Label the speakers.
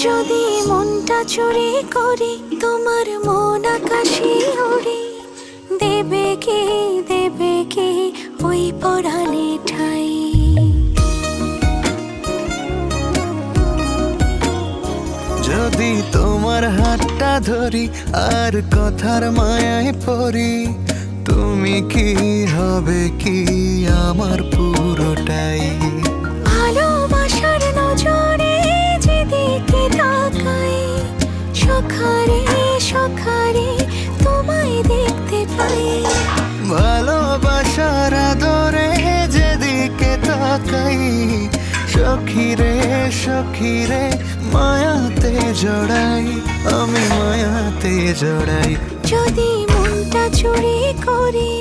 Speaker 1: যদি মনটা চুরি করি তোমার মন আকাশে ওড়ে, দেবে কি ওই পরাণে ঠাই।
Speaker 2: যদি তোমার হাতটা ধরি আর কথার মায়ায় পড়ি, তুমি কি হবে কি আমার পুরোটাই।
Speaker 1: ভালোবাসার নজরে যেদিকে তাকাই, সখারে সখারে তোমায় দেখতে পাই।
Speaker 2: ভালোবাসার আদরে যেদিকে তাকাই, সখিরে সখিরে মায়াতে জড়াই, আমি মায়াতে জড়াই।
Speaker 1: যদি মনটা চুরি করি